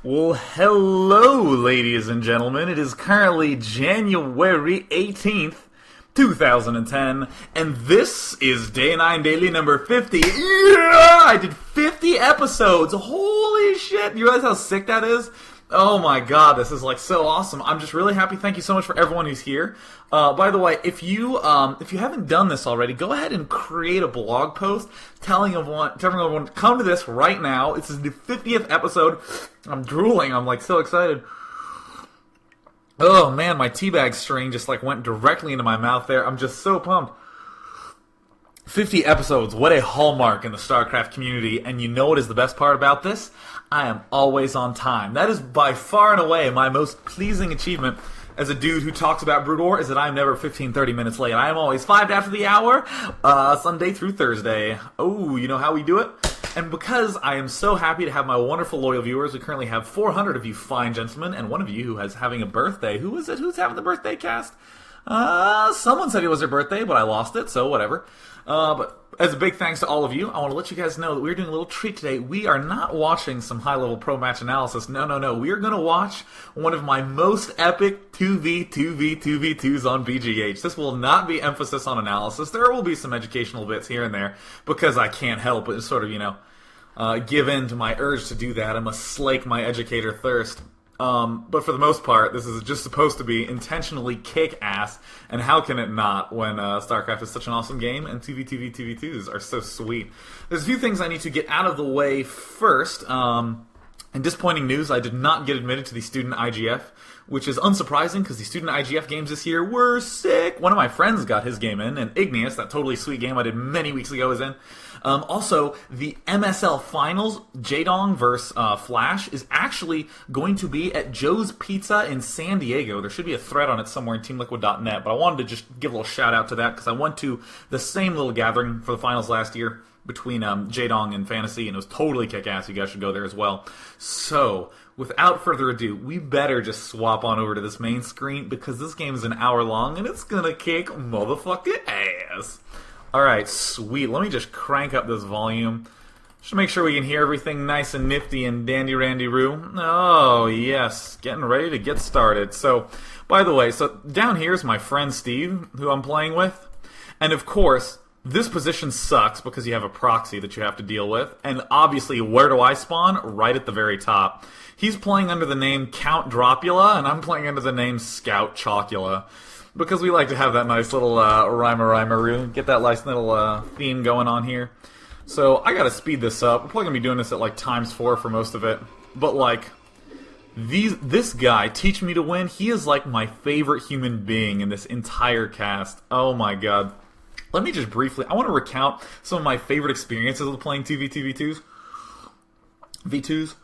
Well, hello, ladies and gentlemen. It is currently January 18th, 2010, and this is Day 9 Daily number 50. Yeah! I did 50 episodes! Holy shit! You realize how sick that is? Oh my god, this is like so awesome. I'm just really happy. Thank you so much for everyone who's here. By the way, if you haven't done this already, go ahead and create a blog post telling everyone, come to this right now. This is the 50th episode. I'm drooling. I'm like so excited. Oh man, my teabag string just like went directly into my mouth there. I'm just so pumped. 50 episodes, what a hallmark in the StarCraft community, and you know what is the best part about this? I am always on time. That is by far and away my most pleasing achievement as a dude who talks about Brood War, is that I'm never 15-30 minutes late. I am always 5 after the hour, Sunday through Thursday. Oh, you know how we do it? And because I am so happy to have my wonderful loyal viewers, we currently have 400 of you fine gentlemen, and one of you who is having a birthday. Who is it? Who's having the birthday cast? Someone said it was their birthday, but I lost it, so whatever. But as a big thanks to all of you, I want to let you guys know that we're doing a little treat today. We are not watching some high-level pro match analysis. No. We are going to watch one of my most epic 2v2v2v2s on BGH. This will not be emphasis on analysis. There will be some educational bits here and there, because I can't help but sort of, give in to my urge to do that. I must slake my educator thirst. But for the most part, this is just supposed to be intentionally kick-ass, and how can it not when StarCraft is such an awesome game, and 2v2v2v2s are so sweet. There's a few things I need to get out of the way first. In disappointing news, I did not get admitted to the student IGF, which is unsurprising because the student IGF games this year were sick. One of my friends got his game in, and Igneous, that totally sweet game I did many weeks ago, is in. Also, the MSL Finals, Jadong vs. Flash, is actually going to be at Joe's Pizza in San Diego. There should be a thread on it somewhere in TeamLiquid.net, but I wanted to just give a little shout out to that because I went to the same little gathering for the finals last year between Jadong and Fantasy, and it was totally kick-ass. You guys should go there as well. So, without further ado, we better just swap on over to this main screen because this game is an hour long and it's gonna kick motherfucking ass. Alright, sweet. Let me just crank up this volume. Just make sure we can hear everything nice and nifty and dandy-randy-roo. Oh, yes. Getting ready to get started. So, by the way, so down here is my friend Steve, who I'm playing with. And of course, this position sucks because you have a proxy that you have to deal with. And obviously, where do I spawn? Right at the very top. He's playing under the name Count Dropula, and I'm playing under the name Scout Chocula. Because we like to have that nice little rhyme-a-rhyme-a-roo. Get that nice little theme going on here. So, I gotta speed this up. We're probably gonna be doing this at like ×4 for most of it. But like, this guy, Teach Me to Win, he is like my favorite human being in this entire cast. Oh my god. Let me just briefly, I want to recount some of my favorite experiences of playing 2v2v2s. V2s.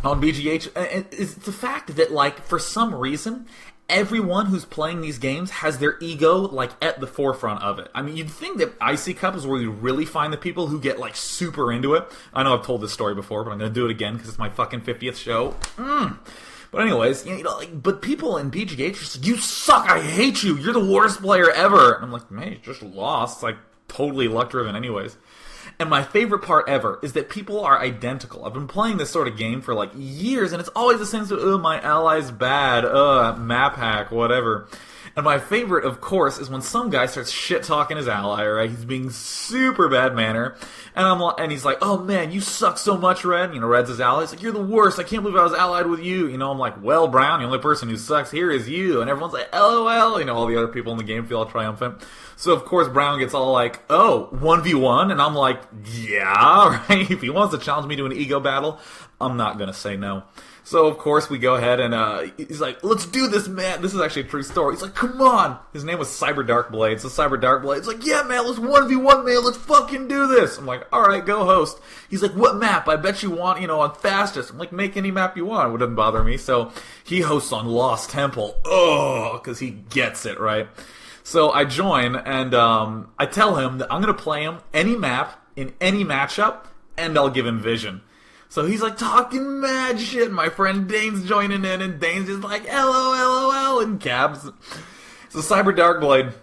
On BGH. It's the fact that, like, for some reason, everyone who's playing these games has their ego, like, at the forefront of it. I mean, you'd think that IC Cup is where you really find the people who get, like, super into it. I know I've told this story before, but I'm going to do it again because it's my fucking 50th show. But anyways, but people in BGH are just like, you suck, I hate you, you're the worst player ever. And I'm like, man, you just lost. It's like totally luck-driven anyways. And my favorite part ever is that people are identical. I've been playing this sort of game for like years, and it's always the same, so, my ally's bad, map hack, whatever. And my favorite, of course, is when some guy starts shit-talking his ally, right? He's being super bad manner. And he's like, oh man, you suck so much, Red. Red's his ally. He's like, you're the worst. I can't believe I was allied with you. I'm like, well, Brown, the only person who sucks here is you. And everyone's like, LOL. All the other people in the game feel all triumphant. So, of course, Brown gets all like, oh, 1v1? And I'm like, yeah, right? If he wants to challenge me to an ego battle, I'm not going to say no. So, of course, we go ahead and he's like, let's do this, man. This is actually a true story. He's like, come on. His name was Cyber Darkblade. So Cyber Darkblade's like, yeah, man, let's 1v1, man. Let's fucking do this. I'm like, all right, go host. He's like, what map? I bet you want, on fastest. I'm like, make any map you want. It doesn't bother me. So he hosts on Lost Temple. Oh, because he gets it, right? So I join, and I tell him that I'm going to play him any map in any matchup, and I'll give him vision. So he's like talking mad shit. My friend Dane's joining in, and Dane's just like, LOL, in caps. So Cyber Darkblade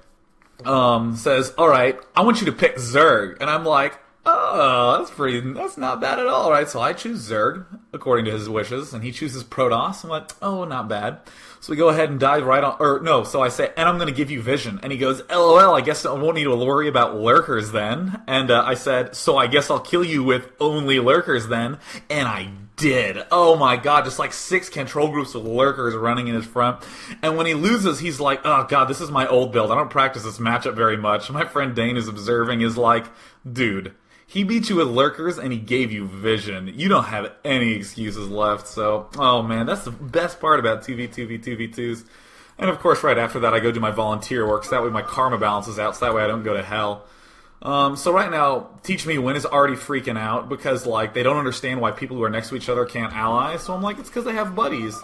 says, alright, I want you to pick Zerg. And I'm like, oh, that's not bad at all. Alright, so I choose Zerg. according to his wishes, and he chooses Protoss. I'm like, oh, not bad. So we go ahead and dive right on, or no, so I say, and I'm going to give you vision. And he goes, LOL, I guess I won't need to worry about lurkers then. And I said, so I guess I'll kill you with only lurkers then. And I did. Oh my god, just like 6 control groups with lurkers running in his front. And when he loses, he's like, oh god, this is my old build. I don't practice this matchup very much. My friend Dane is observing, is like, dude, he beat you with lurkers and he gave you vision. You don't have any excuses left. So, oh man, that's the best part about 2v2v2v2s. And of course, right after that, I go do my volunteer work, so that way my karma balances out, so that way I don't go to hell. So right now, Teach Me Win is already freaking out because, like, they don't understand why people who are next to each other can't ally. So I'm like, it's because they have buddies.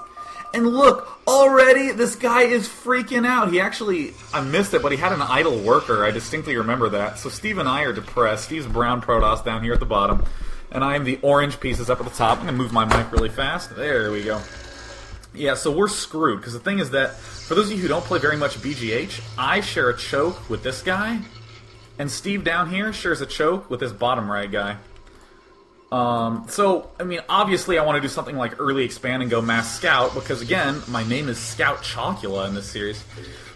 And look, already this guy is freaking out. He actually, I missed it, but he had an idle worker. I distinctly remember that. So Steve and I are depressed. Steve's brown Protoss down here at the bottom. And I am the orange pieces up at the top. I'm going to move my mic really fast. There we go. Yeah, so we're screwed. Because the thing is that, for those of you who don't play very much BGH, I share a choke with this guy. And Steve down here shares a choke with this bottom right guy. So, I mean, obviously I want to do something like early expand and go mass scout, because again, my name is Scout Chocula in this series.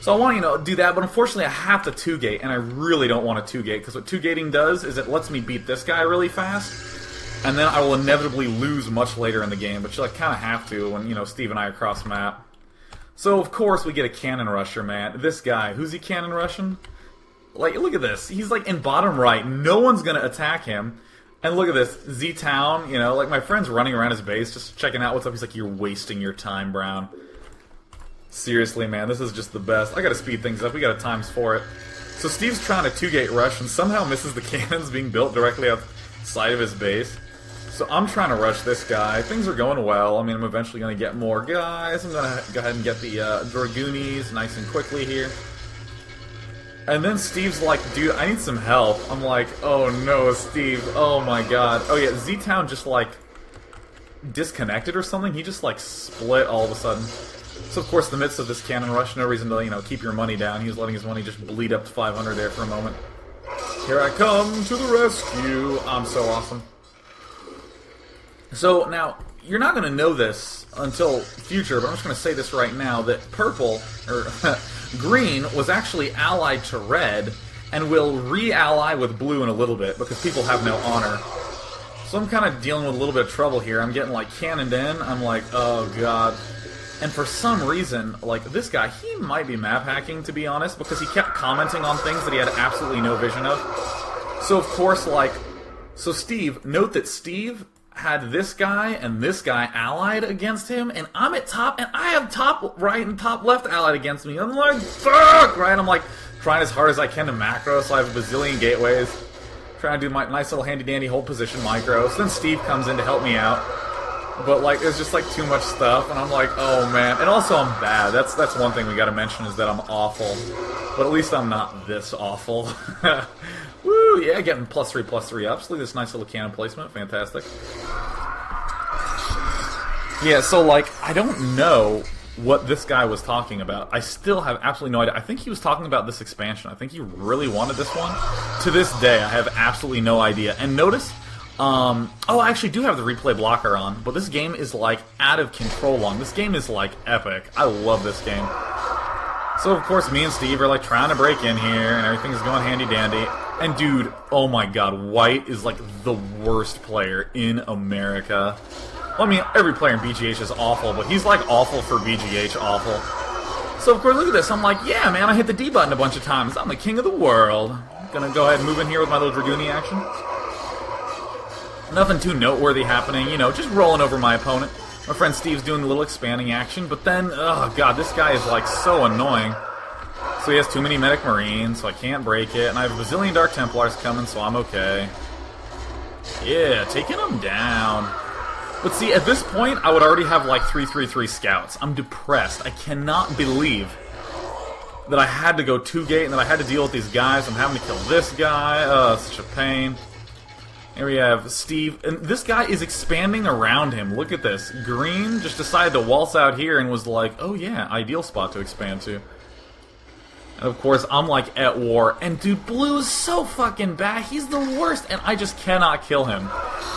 So I want to, do that, but unfortunately I have to 2-gate, and I really don't want to 2-gate, because what 2-gating does is it lets me beat this guy really fast, and then I will inevitably lose much later in the game, but you kind of have to when, Steve and I are cross map. So, of course, we get a cannon rusher, man. This guy, who's he cannon rushing? Like, look at this. He's, like, in bottom right. No one's going to attack him. And look at this. Z-Town, like, my friend's running around his base just checking out what's up. He's like, you're wasting your time, Brown. Seriously, man, this is just the best. I gotta speed things up. We got a ×4 it. So Steve's trying to 2-gate rush and somehow misses the cannons being built directly outside of his base. So I'm trying to rush this guy. Things are going well. I mean, I'm eventually going to get more guys. I'm going to go ahead and get the Dragoonies nice and quickly here. And then Steve's like, dude, I need some help. I'm like, oh no, Steve. Oh my god. Oh yeah, Z-Town just like disconnected or something. He just like split all of a sudden. So of course, in the midst of this cannon rush, no reason to, keep your money down. He was letting his money just bleed up to 500 there for a moment. Here I come to the rescue. I'm so awesome. So now, you're not going to know this until future, but I'm just going to say this right now, that purple, or green, was actually allied to red, and will re-ally with blue in a little bit, because people have no honor. So I'm kind of dealing with a little bit of trouble here. I'm getting, like, cannoned in. I'm like, oh, God. And for some reason, like, this guy, he might be map hacking, to be honest, because he kept commenting on things that he had absolutely no vision of. So, of course, like, so Steve, note that Steve had this guy and this guy allied against him, and I'm at top, and I have top right and top left allied against me. I'm like, fuck, right? I'm like trying as hard as I can to macro, so I have a bazillion gateways. Trying to do my nice little handy-dandy hold position micro. So then Steve comes in to help me out. But, like, there's just, like, too much stuff, and I'm like, oh, man. And also, I'm bad. That's one thing we gotta mention, is that I'm awful. But at least I'm not this awful. Woo, yeah, getting +3/+3 ups. Look at this nice little cannon placement. Fantastic. Yeah, so, like, I don't know what this guy was talking about. I still have absolutely no idea. I think he was talking about this expansion. I think he really wanted this one. To this day, I have absolutely no idea. And notice, oh, I actually do have the replay blocker on, but this game is, like, out of control long. This game is, like, epic. I love this game. So, of course, me and Steve are, like, trying to break in here, and everything's going handy-dandy. And, dude, oh my god, White is, like, the worst player in America. Well, I mean, every player in BGH is awful, but he's, like, awful for BGH awful. So, of course, look at this. I'm like, yeah, man, I hit the D button a bunch of times. I'm the king of the world. Gonna go ahead and move in here with my little Dragoony action. Nothing too noteworthy happening, just rolling over my opponent. My friend Steve's doing a little expanding action, but then, oh god, this guy is, like, so annoying. So he has too many Medic Marines, so I can't break it, and I have a bazillion Dark Templars coming, so I'm okay. Yeah, taking them down. But see, at this point, I would already have, like, 3/3/3 scouts. I'm depressed. I cannot believe that I had to go 2-gate and that I had to deal with these guys. I'm having to kill this guy. Oh, such a pain. Here we have Steve, and this guy is expanding around him. Look at this. Green just decided to waltz out here and was like, oh yeah, ideal spot to expand to. And of course, I'm like at war. And dude, Blue is so fucking bad. He's the worst, and I just cannot kill him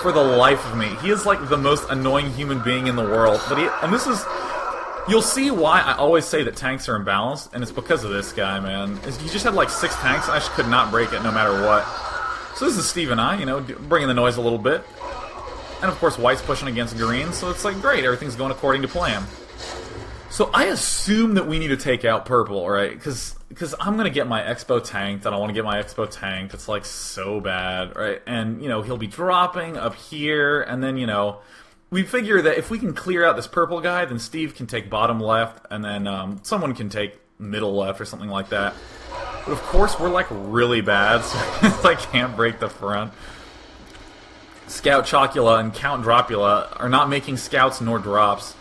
for the life of me. He is like the most annoying human being in the world. And this is, you'll see why I always say that tanks are imbalanced, and it's because of this guy, man. He just had like 6 tanks, and I just could not break it no matter what. So this is Steve and I, you know, bringing the noise a little bit. And of course, White's pushing against Green, so it's like great, everything's going according to plan. So I assume that we need to take out Purple, right? Because I'm going to get my Expo tanked. I don't want to get my Expo tanked. It's like so bad, right? And, you know, he'll be dropping up here. And then, you know, we figure that if we can clear out this Purple guy, then Steve can take bottom left. And then someone can take middle left or something like that. But of course, we're like really bad, so I can't break the front. Scout Chocula and Count Dropula are not making scouts nor drops.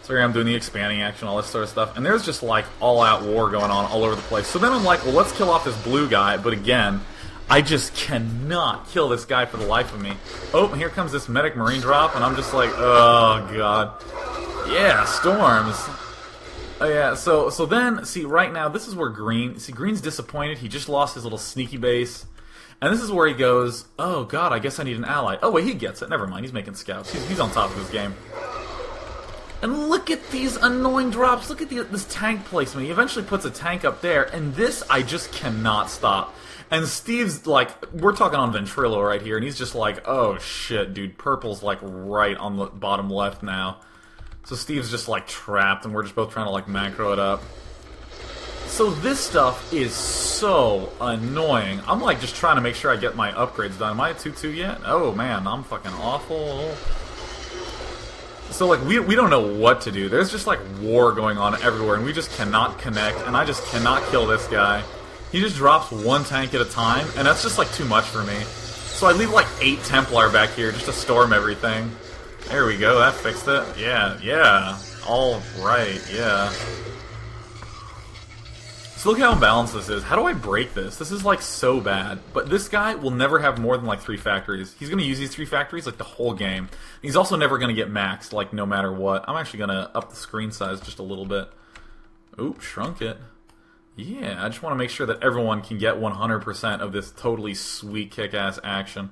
So here I'm doing the expanding action, all this sort of stuff. And there's just like all-out war going on all over the place. So then I'm like, well, let's kill off this blue guy. But again, I just cannot kill this guy for the life of me. Oh, here comes this medic marine drop, and I'm just like, oh, God. Yeah, storms. Oh, yeah, so then, see, right now, this is where Green's disappointed. He just lost his little sneaky base. And this is where he goes, oh, God, I guess I need an ally. Oh, wait, he gets it. Never mind, he's making scouts. He's on top of his game. And look at these annoying drops. Look at this tank placement. He eventually puts a tank up there, and this I just cannot stop. And Steve's like, we're talking on Ventrilo right here, and he's just like, oh shit, dude, Purple's like right on the bottom left now. So Steve's just like trapped, and we're just both trying to like macro it up. So this stuff is so annoying. I'm like just trying to make sure I get my upgrades done. Am I at 2-2 yet? Oh man, I'm fucking awful. So, like, we don't know what to do. There's just, like, war going on everywhere, and we just cannot connect, and I just cannot kill this guy. He just drops 1 tank at a time, and that's just, like, too much for me. So I leave, like, 8 Templar back here just to storm everything. There we go, that fixed it. Yeah. All right, yeah. So look how imbalanced this is. How do I break this? This is, like, so bad. But this guy will never have more than, like, 3 factories. He's going to use these 3 factories, like, the whole game. He's also never going to get maxed, like, no matter what. I'm actually going to up the screen size just a little bit. Oop, shrunk it. Yeah, I just want to make sure that everyone can get 100% of this totally sweet kick-ass action.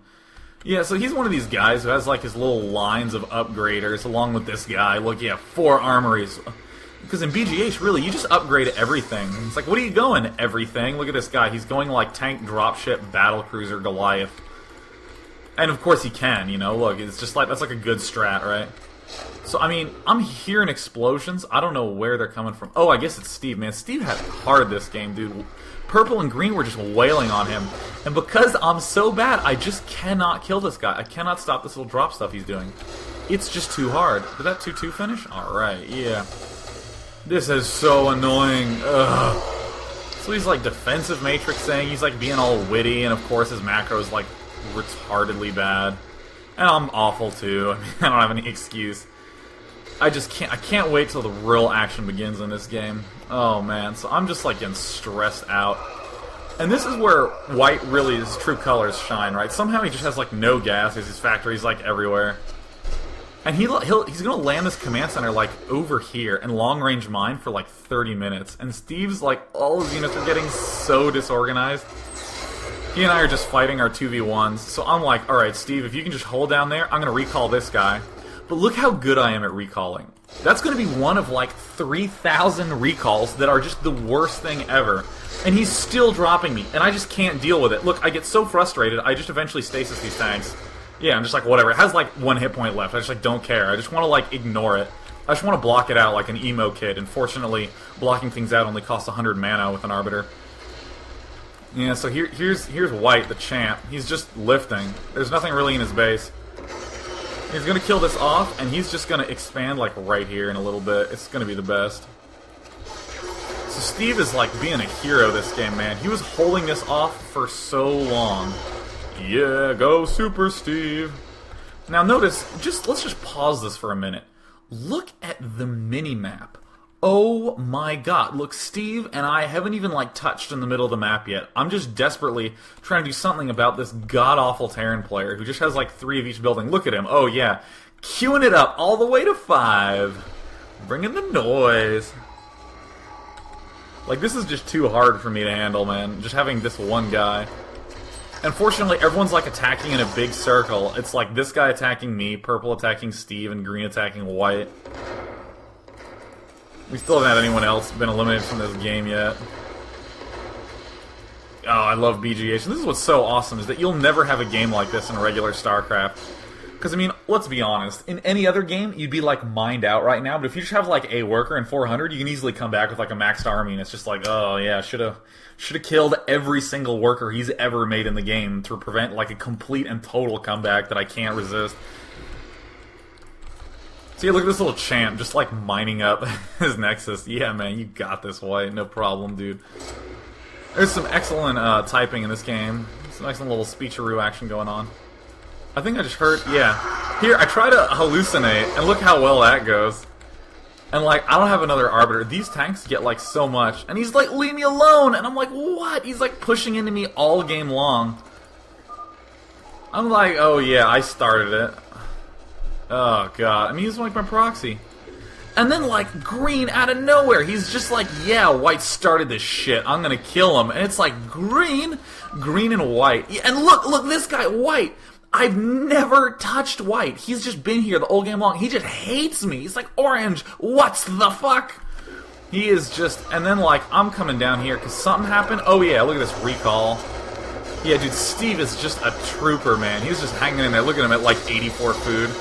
Yeah, so he's one of these guys who has, like, his little lines of upgraders, along with this guy. Look, yeah, 4 armories. Because in BGH, really, you just upgrade everything. It's like, what are you going, everything? Look at this guy. He's going like tank, dropship, battlecruiser, Goliath. And of course he can, you know. Look, it's just like, that's like a good strat, right? So, I mean, I'm hearing explosions. I don't know where they're coming from. Oh, I guess it's Steve, man. Steve had hard this game, dude. Purple and Green were just wailing on him. And because I'm so bad, I just cannot kill this guy. I cannot stop this little drop stuff he's doing. It's just too hard. Did that 2-2 finish? Alright, yeah. This is so annoying. Ugh. So he's like defensive matrix saying, he's like being all witty, and of course his macro is like retardedly bad. And I'm awful too. I mean, I don't have any excuse. I can't wait till the real action begins in this game. Oh man, so I'm just like getting stressed out. And this is where White really, his true colors shine, right? Somehow he just has like no gas, his factories like everywhere. And he's gonna land this command center like over here and long range mine for like 30 minutes. And Steve's like, all his units are getting so disorganized. He and I are just fighting our 2v1s. So I'm like, alright Steve, if you can just hold down there, I'm gonna recall this guy. But look how good I am at recalling. That's gonna be one of like 3,000 recalls that are just the worst thing ever. And he's still dropping me, and I just can't deal with it. Look, I get so frustrated, I just eventually stasis these tanks. Yeah, I'm just like, whatever. It has like 1 hit point left. I just like don't care. I just want to like ignore it. I just want to block it out like an emo kid. And fortunately, blocking things out only costs 100 mana with an Arbiter. Yeah, so here's White, the champ. He's just lifting. There's nothing really in his base. He's gonna kill this off, and he's just gonna expand like right here in a little bit. It's gonna be the best. So Steve is like being a hero this game, man. He was holding this off for so long. Yeah, go Super Steve. Now notice, let's just pause this for a minute. Look at the mini-map. Oh my god. Look, Steve and I haven't even like touched in the middle of the map yet. I'm just desperately trying to do something about this god-awful Terran player who just has like 3 of each building. Look at him. Oh yeah. Queuing it up all the way to 5. Bringing the noise. Like, this is just too hard for me to handle, man. Just having this one guy. Unfortunately, everyone's, like, attacking in a big circle. It's like this guy attacking me, purple attacking Steve, and green attacking white. We still haven't had anyone else been eliminated from this game yet. Oh, I love BGH. And this is what's so awesome, is that you'll never have a game like this in a regular StarCraft. Because, I mean, let's be honest. In any other game, you'd be, like, mined out right now. But if you just have, like, a worker and 400, you can easily come back with, like, a maxed army. And it's just like, oh, yeah, should have killed every single worker he's ever made in the game to prevent, like, a complete and total comeback that I can't resist. See, look at this little champ just, like, mining up his Nexus. Yeah, man, you got this, White. No problem, dude. There's some excellent typing in this game. Some excellent little speecharoo action going on. I think I just heard, yeah. Here, I try to hallucinate, and look how well that goes. And, like, I don't have another Arbiter. These tanks get, like, so much. And he's like, leave me alone! And I'm like, what? He's, like, pushing into me all game long. I'm like, oh, yeah, I started it. Oh, God. I mean, he's, like, my proxy. And then, like, green out of nowhere. He's just like, yeah, white started this shit. I'm gonna kill him. And it's like, green and white. And look, this guy, white. I've never touched white. He's just been here the whole game long. He just hates me. He's like, orange, what's the fuck? He is just... And then, like, I'm coming down here because something happened. Oh, yeah, look at this recall. Yeah, dude, Steve is just a trooper, man. He's just hanging in there. Look at him at, like, 84 food.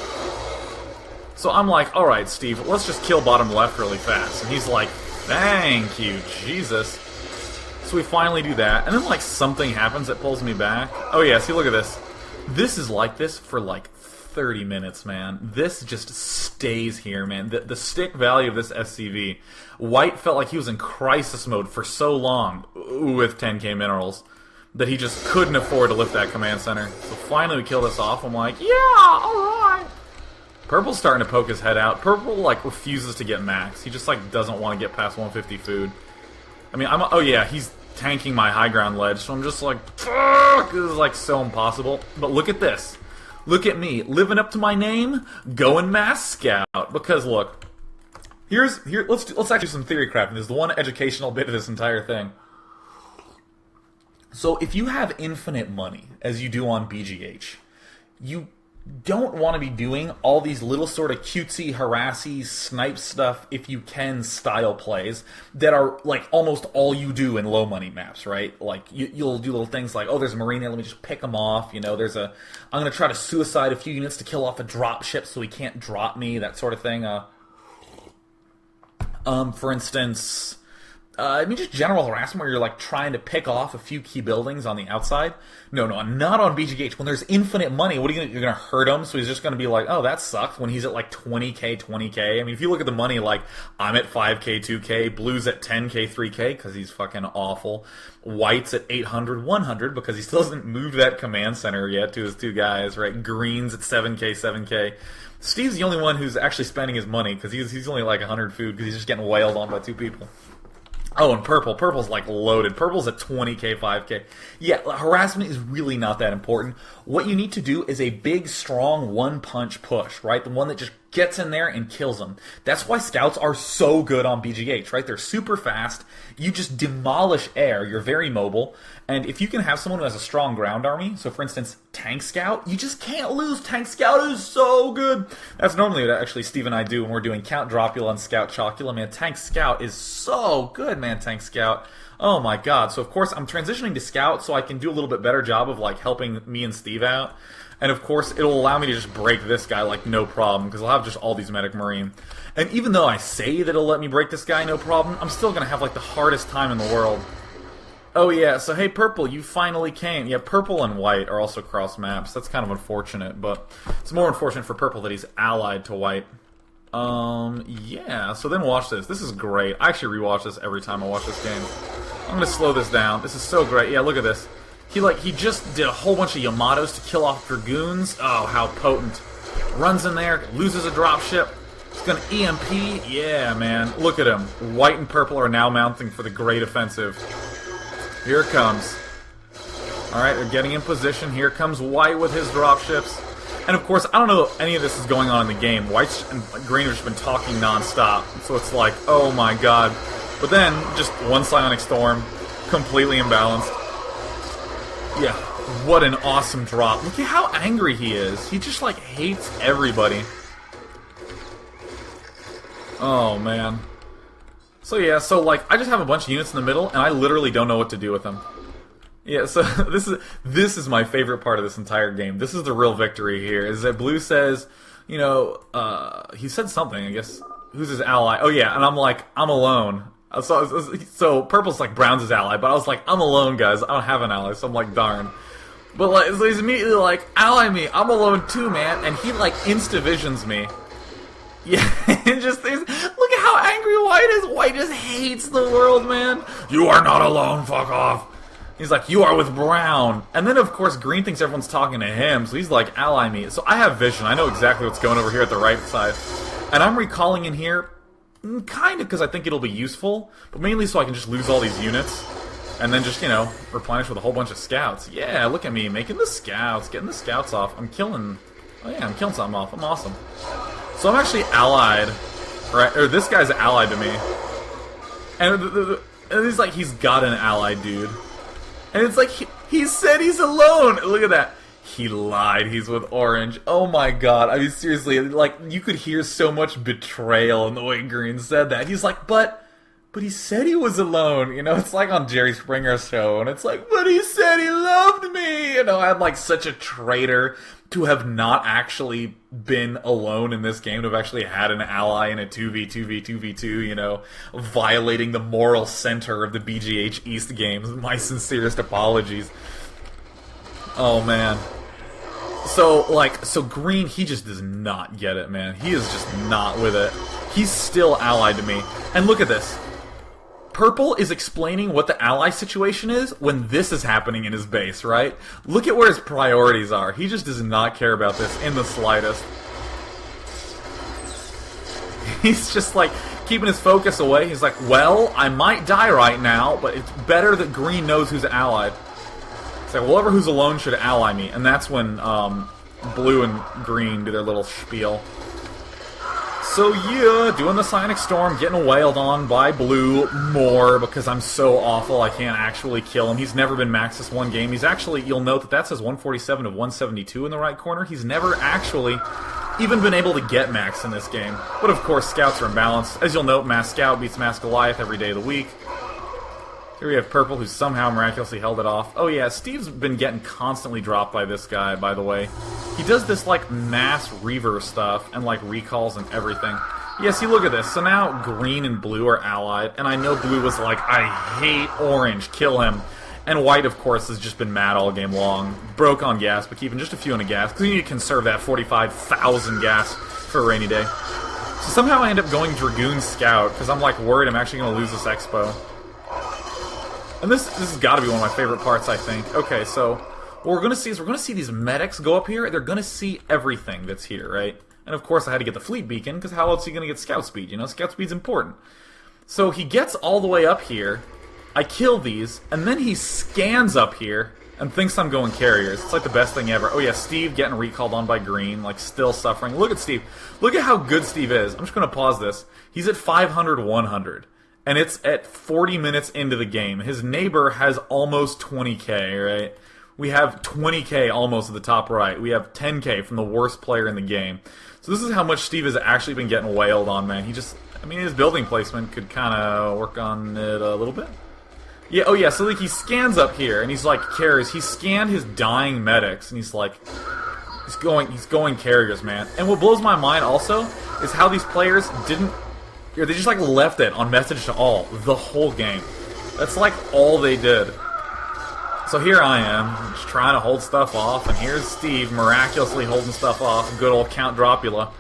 So I'm like, alright, Steve, let's just kill bottom left really fast. And he's like, thank you, Jesus. So we finally do that. And then, like, something happens that pulls me back. Oh, yeah, see, look at this. This is like this for like 30 minutes, man. This just stays here, man. The stick value of this SCV. White felt like he was in crisis mode for so long with 10k minerals that he just couldn't afford to lift that command center. So finally we kill this off. I'm like, yeah, alright. Purple's starting to poke his head out. Purple, like, refuses to get max. He just, like, doesn't want to get past 150 food. I mean, oh yeah, he's tanking my high ground ledge, so I'm just like, fuck, this is like so impossible. But look at this. Look at me, living up to my name, going mass scout. Because look, let's actually do some theory crafting. This is the one educational bit of this entire thing. So if you have infinite money, as you do on BGH, you don't want to be doing all these little sort of cutesy, harassy, snipe stuff if you can style plays that are like almost all you do in low money maps, right? Like you'll do little things like, oh, there's a marine there, let me just pick him off. You know, I'm going to try to suicide a few units to kill off a drop ship so he can't drop me, that sort of thing. For instance, I mean, just general harassment where you're, like, trying to pick off a few key buildings on the outside. No, not on BGH. When there's infinite money, what are you going to... You're going to hurt him, so he's just going to be like, oh, that sucks, when he's at, like, 20k. I mean, if you look at the money, like, I'm at 5k, 2k, Blue's at 10k, 3k, because he's fucking awful. White's at 800, 100, because he still hasn't moved that command center yet to his two guys, right? Green's at 7k, 7k. Steve's the only one who's actually spending his money, because he's only, like, 100 food, because he's just getting wailed on by two people. Oh, and Purple's like loaded. Purple's at 20k, 5k. Yeah, harassment is really not that important. What you need to do is a big, strong, one-punch push, right? The one that just gets in there and kills them. That's why scouts are so good on BGH, right? They're super fast. You just demolish air. You're very mobile. And if you can have someone who has a strong ground army, so for instance, Tank Scout, you just can't lose. Tank Scout is so good. That's normally what actually Steve and I do when we're doing Count Dropula and Scout Chocula. Man, Tank Scout is so good, man, Tank Scout. Oh my god. So of course I'm transitioning to Scout so I can do a little bit better job of like helping me and Steve out. And of course it'll allow me to just break this guy like no problem because I'll have just all these Medic Marine. And even though I say that it'll let me break this guy no problem, I'm still going to have like the hardest time in the world. Oh yeah, so hey Purple, you finally came. Yeah, Purple and White are also cross maps. That's kind of unfortunate, but it's more unfortunate for Purple that he's allied to White. Yeah, so then watch this. This is great. I actually rewatch this every time I watch this game. I'm gonna slow this down. This is so great. Yeah, look at this. He just did a whole bunch of Yamatos to kill off Dragoons. Oh, how potent. Runs in there, loses a dropship. He's gonna EMP. Yeah, man. Look at him. White and Purple are now mounting for the great offensive. Here it comes. Alright, they're getting in position. Here comes White with his dropships. And of course, I don't know if any of this is going on in the game. White and Green have just been talking non-stop. So it's like, oh my god. But then, just one Psionic Storm, completely imbalanced. Yeah, what an awesome drop. Look at how angry he is. He just, like, hates everybody. Oh, man. So, yeah, so, like, I just have a bunch of units in the middle, and I literally don't know what to do with them. Yeah, so this is my favorite part of this entire game. This is the real victory here, is that Blue says, you know, he said something, I guess. Who's his ally? Oh, yeah, and I'm like, I'm alone. So Purple's like Brown's his ally, but I was like, I'm alone, guys. I don't have an ally, so I'm like, darn. But, like, so he's immediately like, ally me. I'm alone too, man. And he, like, insta-visions me. Yeah, and just, look at how angry White is. White just hates the world, man. You are not alone, fuck off. He's like, you are with Brown. And then, of course, Green thinks everyone's talking to him, so he's like, ally me. So I have vision. I know exactly what's going over here at the right side. And I'm recalling in here, kind of because I think it'll be useful, but mainly so I can just lose all these units. And then just, you know, replenish with a whole bunch of scouts. Yeah, look at me, making the scouts, getting the scouts off. I'm killing something off. I'm awesome. So I'm actually allied, right? Or this guy's allied to me. And he's like, he's got an ally, dude. And it's like, he said he's alone! Look at that. He lied, he's with Orange. Oh my god, I mean seriously, like, you could hear so much betrayal in the way Green said that. He's like, but he said he was alone. You know, it's like on Jerry Springer's show, and it's like, but he said he loved me! You know, I'm like such a traitor to have not actually been alone in this game, to have actually had an ally in a 2v2v2v2, you know, violating the moral center of the BGH East games. My sincerest apologies. Oh, man. So Green, he just does not get it, man. He is just not with it. He's still allied to me. And look at this. Purple is explaining what the ally situation is when this is happening in his base, right? Look at where his priorities are. He just does not care about this in the slightest. He's just like keeping his focus away. He's like, well, I might die right now, but it's better that Green knows who's allied. It's like, whoever who's alone should ally me. And that's when Blue and Green do their little spiel. So yeah, doing the Psionic Storm, getting wailed on by Blue more because I'm so awful I can't actually kill him. He's never been maxed this one game. He's actually, you'll note that says 147 of 172 in the right corner. He's never actually even been able to get max in this game. But of course, Scouts are imbalanced. As you'll note, Mass Scout beats Mass Goliath every day of the week. Here we have Purple, who's somehow miraculously held it off. Oh yeah, Steve's been getting constantly dropped by this guy, by the way. He does this, like, mass reverse stuff, and, like, recalls and everything. Yeah, see, look at this. So now Green and Blue are allied, and I know Blue was like, I hate Orange, kill him. And White, of course, has just been mad all game long. Broke on gas, but keeping just a few on the gas, because you need to conserve that 45,000 gas for a rainy day. So somehow I end up going Dragoon Scout, because I'm, like, worried I'm actually going to lose this Expo. And this has got to be one of my favorite parts, I think. Okay, so what we're going to see is we're going to see these medics go up here. They're going to see everything that's here, right? And of course I had to get the fleet beacon, because how else are you going to get scout speed? You know, scout speed's important. So he gets all the way up here. I kill these, and then he scans up here and thinks I'm going carriers. It's like the best thing ever. Oh yeah, Steve getting recalled on by Green, like still suffering. Look at Steve. Look at how good Steve is. I'm just going to pause this. He's at 500, 100. And it's at 40 minutes into the game. His neighbor has almost 20k, right? We have 20k almost at the top right. We have 10k from the worst player in the game. So this is how much Steve has actually been getting wailed on, man. He just, I mean, his building placement could kind of work on it a little bit. Yeah, oh yeah, so like he scans up here, and he's like, carriers. He scanned his dying medics, and he's like, he's going carriers, man. And what blows my mind also is how these players didn't, they just like left it on message to all the whole game. That's like all they did. So here I am, just trying to hold stuff off, and here's Steve miraculously holding stuff off. Good old Count Dracula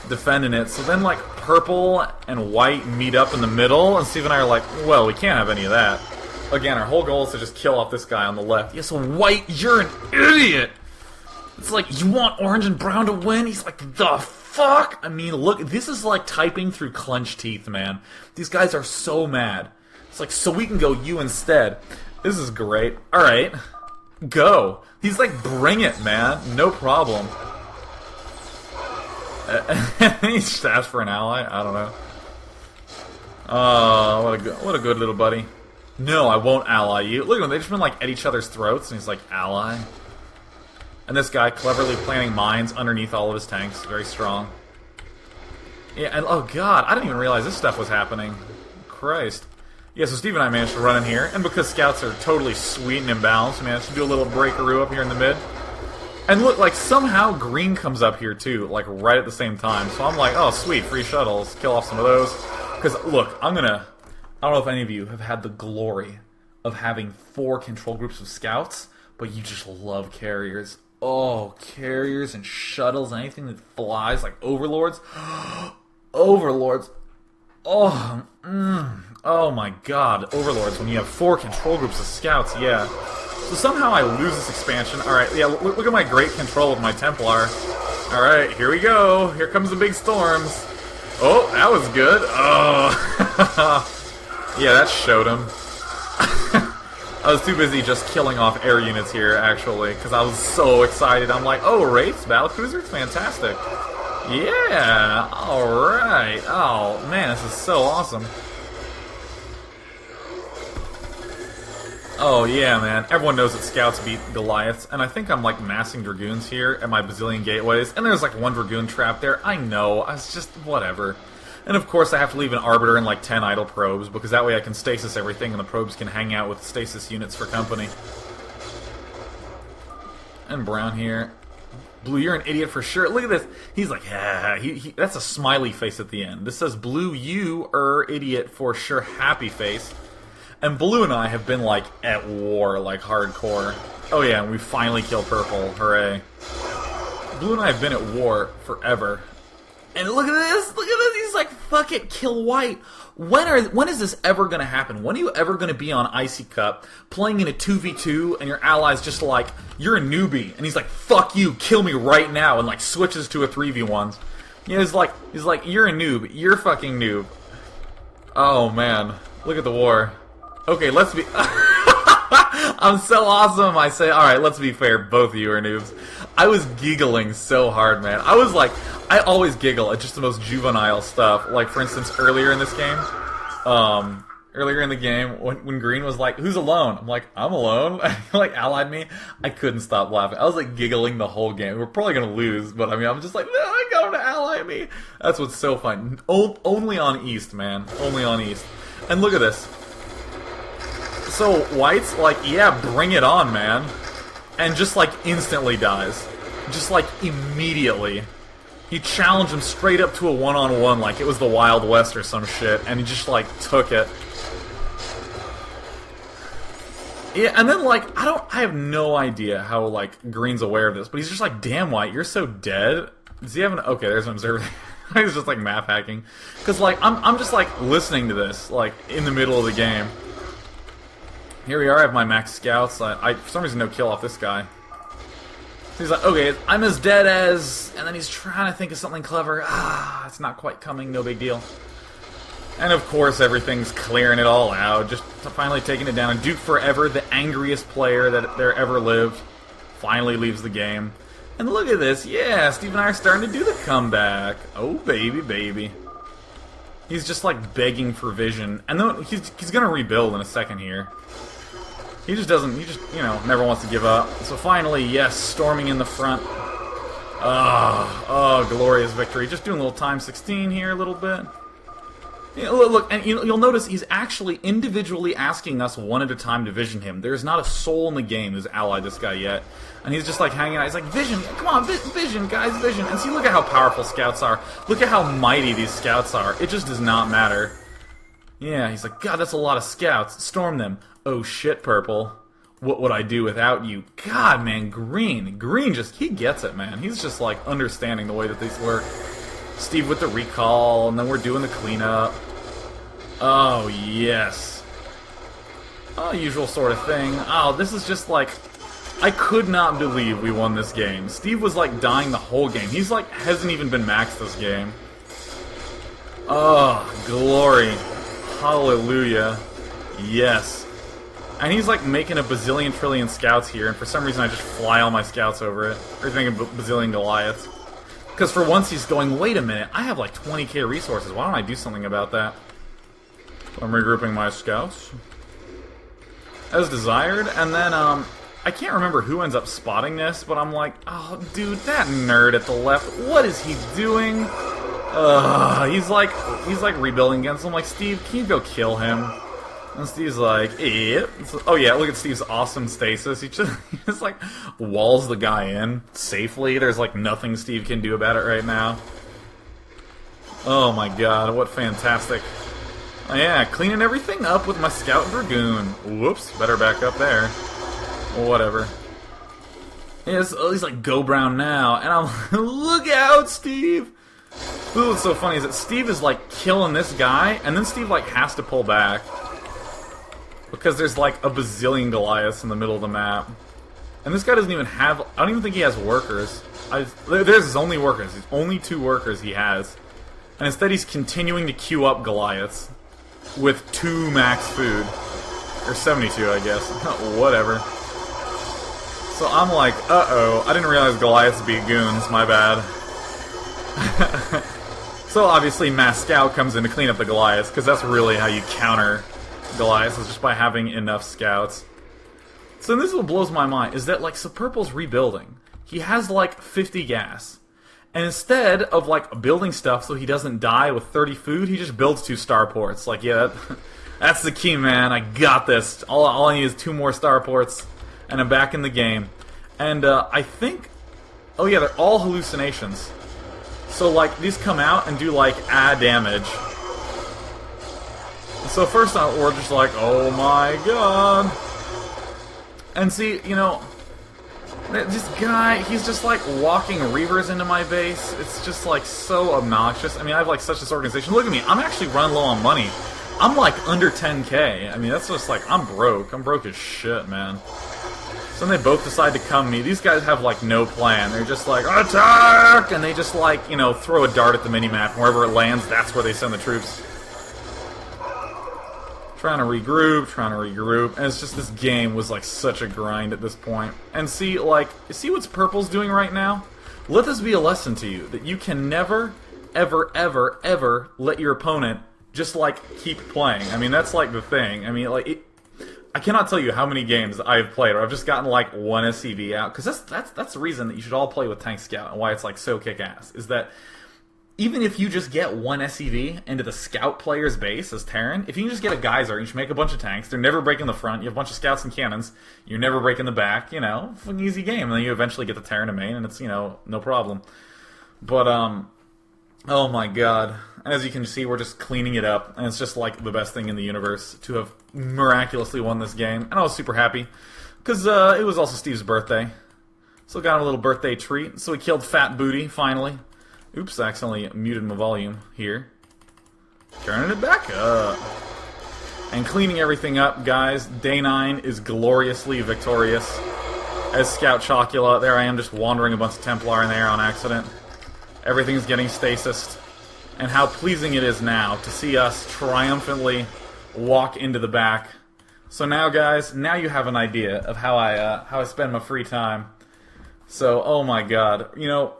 defending it. So then like Purple and White meet up in the middle, and Steve and I are like, well, we can't have any of that. Again, our whole goal is to just kill off this guy on the left. Yeah, so White, you're an idiot! It's like, you want Orange and Brown to win? He's like, the fuck? I mean, look, this is like typing through clenched teeth, man. These guys are so mad. It's like, so we can go you instead. This is great. Alright. Go. He's like, bring it, man. No problem. He just asked for an ally? I don't know. Oh, what a good little buddy. No, I won't ally you. Look at them, they've just been like at each other's throats, and he's like, ally. And this guy cleverly planting mines underneath all of his tanks. Very strong. Yeah, and oh god, I didn't even realize this stuff was happening. Christ. Yeah, so Steve and I managed to run in here, and because scouts are totally sweet and imbalanced, we managed to do a little breakaroo up here in the mid. And look, like, somehow green comes up here too, like, right at the same time. So I'm like, oh, sweet, free shuttles. Kill off some of those. Because, look, I don't know if any of you have had the glory of having 4 control groups of scouts, but you just love carriers. Oh, carriers and shuttles, anything that flies, like overlords. Overlords. Oh, oh my god, overlords when you have 4 control groups of scouts, yeah. So somehow I lose this expansion. Alright, yeah, look at my great control with my Templar. Alright, here we go. Here comes the big storms. Oh, that was good. Oh. Yeah, that showed him. I was too busy just killing off air units here, actually, because I was so excited. I'm like, oh, Wraiths, battlecruisers, fantastic. Yeah, alright. Oh, man, this is so awesome. Oh, yeah, man. Everyone knows that scouts beat Goliaths, and I think I'm, like, massing Dragoons here at my bazillion gateways, and there's, like, 1 Dragoon trap there. I know. I was just, whatever. And, of course, I have to leave an Arbiter and, like, 10 idle probes, because that way I can stasis everything, and the probes can hang out with stasis units for company. And Brown here. Blue, you're an idiot for sure. Look at this. He's like, yeah. That's a smiley face at the end. This says, Blue, you are idiot for sure, happy face. And Blue and I have been, like, at war, like, hardcore. Oh yeah, and we finally killed Purple. Hooray. Blue and I have been at war forever. And look at this! Look at this! He's like, fuck it, kill White. When is this ever gonna happen? When are you ever gonna be on Icy Cup, playing in a 2v2, and your ally's just like, you're a newbie. And he's like, fuck you, kill me right now, and, like, switches to a 3v1. You know, he's like, you're a noob. You're a fucking noob. Oh, man. Look at the war. Okay, let's be... I'm so awesome, I say. Alright, let's be fair, both of you are noobs. I was giggling so hard, man. I was like... I always giggle at just the most juvenile stuff. Like, for instance, earlier in this game... earlier in the game, when Green was like, who's alone? I'm like, I'm alone? Like, allied me. I couldn't stop laughing. I was, like, giggling the whole game. We're probably gonna lose, but I mean, I'm just like, no, I got to ally me. That's what's so fun. Only on East, man. Only on East. And look at this. So, White's like, yeah, bring it on, man. And just, like, instantly dies. Just, like, immediately. He challenged him straight up to a one-on-one like it was the Wild West or some shit, and he just, like, took it. Yeah, and then, like, I have no idea how, like, Green's aware of this, but he's just like, damn, White, you're so dead. Does he have an... Okay, there's an observer. He's just, like, map hacking. Because, like, I'm just, like, listening to this, like, in the middle of the game. Here we are, I have my max scouts. I for some reason, no kill off this guy. So he's like, okay, I'm as dead as... And then he's trying to think of something clever. Ah, it's not quite coming, no big deal. And of course, everything's clearing it all out, just finally taking it down. And Duke Forever, the angriest player that there ever lived, finally leaves the game. And look at this, yeah, Steve and I are starting to do the comeback. Oh, baby, baby. He's just, like, begging for vision. And then he's gonna rebuild in a second here. He just doesn't, you know, never wants to give up. So finally, yes, storming in the front. Oh, glorious victory. Just doing a little time 16 here a little bit. You know, look, and you'll notice he's actually individually asking us one at a time to vision him. There's not a soul in the game who's allied this guy yet. And he's just like hanging out. He's like, vision, come on, vision, guys, vision. And see, look at how powerful scouts are. Look at how mighty these scouts are. It just does not matter. Yeah, he's like, God, that's a lot of scouts. Storm them. Oh shit, Purple. What would I do without you? God, man, Green just, he gets it, man. He's just, like, understanding the way that these work. Steve with the recall, and then we're doing the cleanup. Oh, yes. Oh, usual sort of thing. Oh, this is just, like, I could not believe we won this game. Steve was, like, dying the whole game. He's, like, hasn't even been maxed this game. Oh, glory. Hallelujah. Yes. And he's like making a bazillion trillion scouts here, and for some reason I just fly all my scouts over it. Or he's making a bazillion Goliaths. Because for once he's going, wait a minute, I have like 20k resources, why don't I do something about that? So I'm regrouping my scouts as desired, and then I can't remember who ends up spotting this, but I'm like, oh dude, that nerd at the left, what is he doing? He's like rebuilding against him. Like, Steve, can you go kill him? And Steve's like, eh. Oh yeah, look at Steve's awesome stasis. He just like walls the guy in safely. There's like nothing Steve can do about it right now. Oh my god, what fantastic. Oh yeah, cleaning everything up with my Scout Dragoon. Whoops, better back up there. Whatever. He's like, go brown now. And I'm like, look out, Steve! Ooh, what's so funny is that Steve is like killing this guy, and then Steve like has to pull back. Because there's like a bazillion Goliaths in the middle of the map. And this guy doesn't even have... I don't even think he has workers. There's his only workers. He's only 2 workers he has. And instead he's continuing to queue up Goliaths. With 2 max food. Or 72, I guess. Whatever. So I'm like, uh-oh. I didn't realize Goliaths beat goons. My bad. So obviously Mass Scout comes in to clean up the Goliaths. Because that's really how you counter Goliaths, is just by having enough scouts. So this is what blows my mind, is that like, so Purple's rebuilding. He has like 50 gas. And instead of like building stuff so he doesn't die with 30 food, he just builds 2 starports. Like, yeah, that's the key, man. I got this. All I need is 2 more starports, and I'm back in the game. And I think, oh yeah, they're all hallucinations. So like, these come out and do like damage. So first we're just like, oh my god. And see, you know, this guy, he's just like walking Reavers into my base. It's just like so obnoxious. I mean, I have like such this organization. Look at me, I'm actually running low on money. I'm like under 10k. I mean, that's just like, I'm broke. I'm broke as shit, man. So then they both decide to come me. These guys have like no plan. They're just like, attack! And they just like, you know, throw a dart at the minimap. Wherever it lands, that's where they send the troops. Trying to regroup, and it's just, this game was like such a grind at this point. And see, like, see what's Purple's doing right now? Let this be a lesson to you, that you can never, ever, ever, ever let your opponent just, like, keep playing. I mean, that's, like, the thing. I mean, like, I cannot tell you how many games I've played where I've just gotten, like, 1 SCV out, because that's the reason that you should all play with Tank Scout, and why it's, like, so kick-ass, is that even if you just get 1 SCV into the Scout player's base as Terran, if you can just get a Geyser and you make a bunch of tanks, they're never breaking the front, you have a bunch of Scouts and Cannons, you're never breaking the back, you know, it's an easy game, and then you eventually get the Terran to main, and it's, you know, no problem. But, oh my god. As you can see, we're just cleaning it up, and it's just, like, the best thing in the universe to have miraculously won this game, and I was super happy, because, it was also Steve's birthday, so got him a little birthday treat, so he killed Fat Booty, finally. Oops, I accidentally muted my volume here. Turning it back up. And cleaning everything up, guys. Day 9 is gloriously victorious. As Scout Chocula, there I am just wandering a bunch of Templar in there on accident. Everything's getting stasis. And how pleasing it is now to see us triumphantly walk into the back. So now, guys, now you have an idea of how I spend my free time. So, oh my god. You know,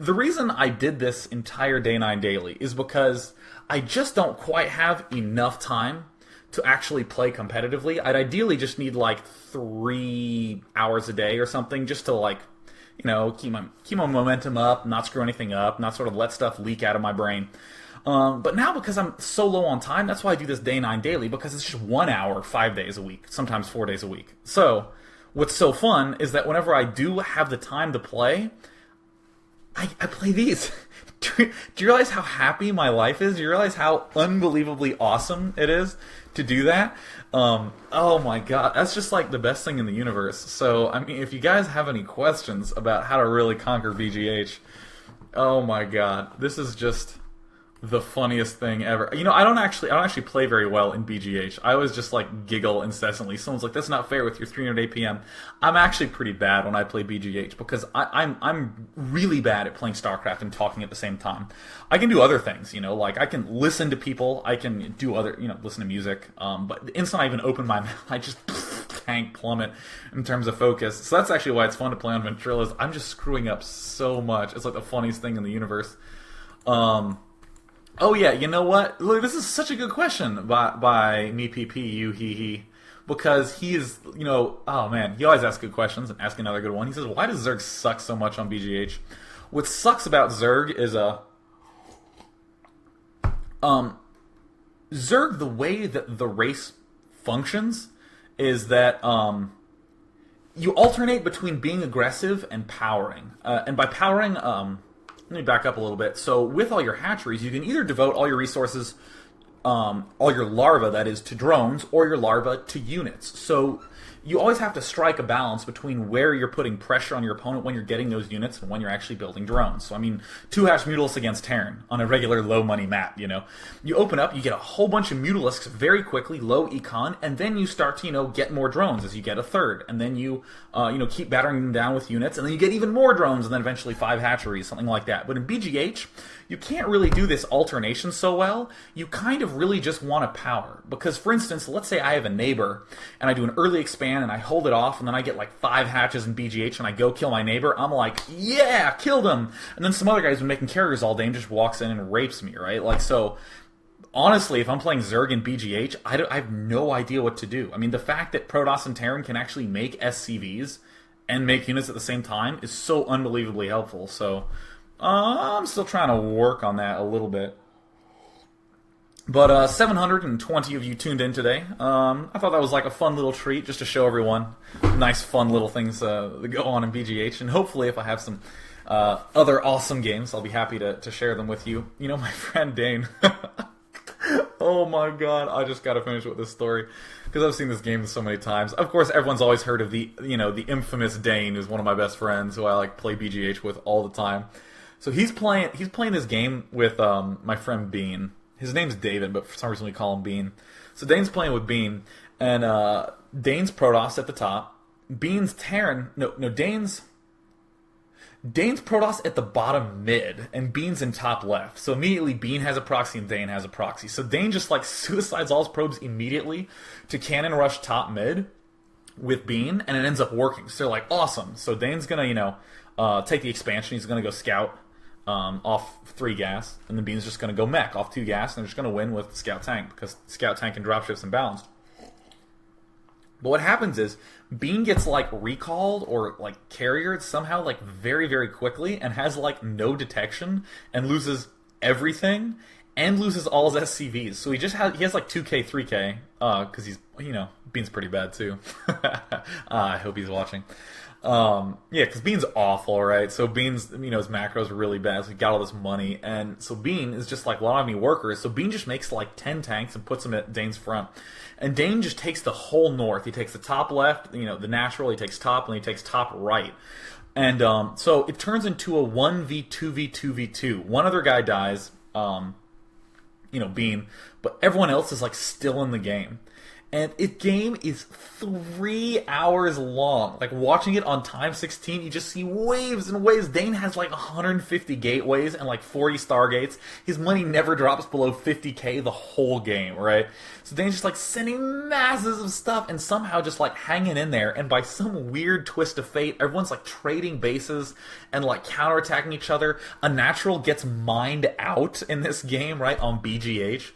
the reason I did this entire Day 9 daily is because I just don't quite have enough time to actually play competitively. I'd ideally just need like 3 hours a day or something just to, like, you know, keep my momentum up, not screw anything up, not sort of let stuff leak out of my brain. But now, because I'm so low on time, that's why I do this Day 9 daily, because it's just 1 hour 5 days a week, sometimes 4 days a week. So what's so fun is that whenever I do have the time to play, I play these. Do you realize how happy my life is? Do you realize how unbelievably awesome it is to do that? Oh my god, that's just like the best thing in the universe. So, I mean, if you guys have any questions about how to really conquer BGH, oh my god, this is just the funniest thing ever. You know, I don't actually play very well in BGH. I always just like giggle incessantly. Someone's like, "That's not fair with your 300 APM." I'm actually pretty bad when I play BGH because I'm really bad at playing StarCraft and talking at the same time. I can do other things, you know, like I can listen to people, I can do other, you know, listen to music. But the instant I even open my mouth, I just tank plummet in terms of focus. So that's actually why it's fun to play on Ventrilo's. I'm just screwing up so much. It's like the funniest thing in the universe. Oh yeah, you know what? Look, this is such a good question by me PP you he because he is oh man, he always asks good questions and asking another good one. He says, why does Zerg suck so much on BGH? What sucks about Zerg is Zerg, the way that the race functions is that you alternate between being aggressive and powering. And by powering, let me back up a little bit. So with all your hatcheries, you can either devote all your resources, all your larvae, that is, to drones, or your larvae to units. So you always have to strike a balance between where you're putting pressure on your opponent when you're getting those units and when you're actually building drones. So, I mean, 2-hash Mutalisks against Terran on a regular low-money map, You open up, you get a whole bunch of Mutalisks very quickly, low econ, and then you start to, get more drones as you get a third. And then you, keep battering them down with units, and then you get even more drones, and then eventually 5 hatcheries, something like that. But in BGH, you can't really do this alternation so well. You kind of really just want to power. Because, for instance, let's say I have a neighbor, and I do an early expand, and I hold it off, and then I get like 5 hatches in BGH, and I go kill my neighbor. I'm like, yeah, killed him! And then some other guy's been making carriers all day and just walks in and rapes me, right? Like, so, honestly, if I'm playing Zerg in BGH, I have no idea what to do. I mean, the fact that Protoss and Terran can actually make SCVs and make units at the same time is so unbelievably helpful, so I'm still trying to work on that a little bit. But 720 of you tuned in today. I thought that was like a fun little treat just to show everyone nice, fun little things that go on in BGH. And hopefully if I have some other awesome games, I'll be happy to share them with you. My friend Dane. Oh my god, I just gotta finish with this story. Because I've seen this game so many times. Of course, everyone's always heard of the infamous Dane, who's one of my best friends, who I play BGH with all the time. So he's playing this game with my friend Bean. His name's David, but for some reason we call him Bean. So Dane's playing with Bean, and Dane's Protoss at the top. Bean's Terran. No, Dane's Protoss at the bottom mid, and Bean's in top left. So immediately Bean has a proxy and Dane has a proxy. So Dane just suicides all his probes immediately to cannon rush top mid with Bean, and it ends up working. So they're like, awesome. So Dane's gonna, take the expansion. He's gonna go scout off 3 gas, and then Bean's just going to go mech off 2 gas, and they're just going to win with Scout Tank, because Scout Tank can drop ships and balanced. But what happens is, Bean gets, recalled or, carriered somehow, very, very quickly, and has, no detection, and loses everything, and loses all his SCVs. So he has, 2k, 3k, because he's, Bean's pretty bad, too. I hope he's watching. Yeah, because Bean's awful, right? So Bean's, his macros are really bad, so he got all this money, and so Bean is just well, I don't have any workers, so Bean just makes 10 tanks and puts them at Dane's front. And Dane just takes the whole north. He takes the top left, the natural, he takes top, and he takes top right. And so it turns into a 1v2v2v2. One other guy dies, Bean, but everyone else is still in the game. And the game is 3 hours long. Watching it on time 16, you just see waves and waves. Dane has 150 gateways and 40 stargates. His money never drops below 50k the whole game, right? So Dane's just sending masses of stuff and somehow just hanging in there. And by some weird twist of fate, everyone's trading bases and counterattacking each other. A natural gets mined out in this game, right, on BGH.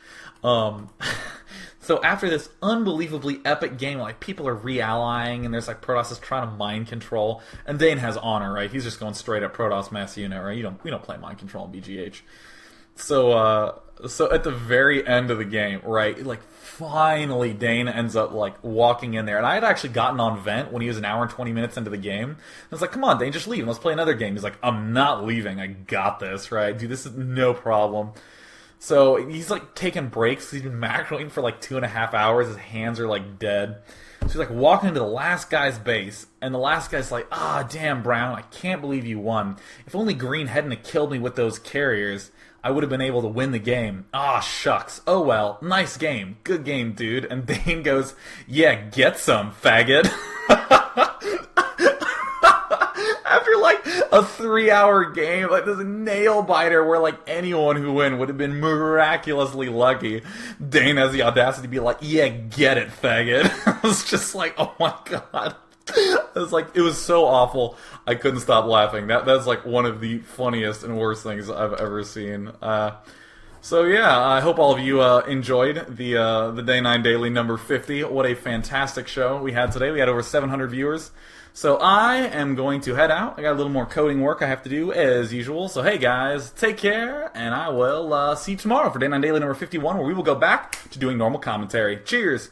So after this unbelievably epic game, people are reallying, and there's Protoss is trying to mind control, and Dane has honor, right? He's just going straight up Protoss mass unit, right? We don't play mind control in BGH. So at the very end of the game, right? Finally Dane ends up walking in there, and I had actually gotten on vent when he was an hour and 20 minutes into the game. I was like, come on, Dane, just leave. Let's play another game. He's like, I'm not leaving. I got this, right? Dude, this is no problem. So he's taking breaks. He's been macroing for 2.5 hours. His hands are dead. So he's walking into the last guy's base, and the last guy's damn, Brown, I can't believe you won. If only Green hadn't have killed me with those carriers, I would have been able to win the game. Ah, shucks. Oh well, nice game. Good game, dude. And Dane goes, yeah, get some, faggot. After a 3-hour game, this nail biter where anyone who win would have been miraculously lucky, Dane has the audacity to be yeah, get it, faggot. I was just oh my god. It was it was so awful. I couldn't stop laughing. That's one of the funniest and worst things I've ever seen. So yeah, I hope all of you enjoyed the Day 9 Daily number 50. What a fantastic show we had today. We had over 700 viewers. So I am going to head out. I got a little more coding work I have to do as usual. So hey guys, take care, and I will see you tomorrow for Day 9 Daily number 51, where we will go back to doing normal commentary. Cheers!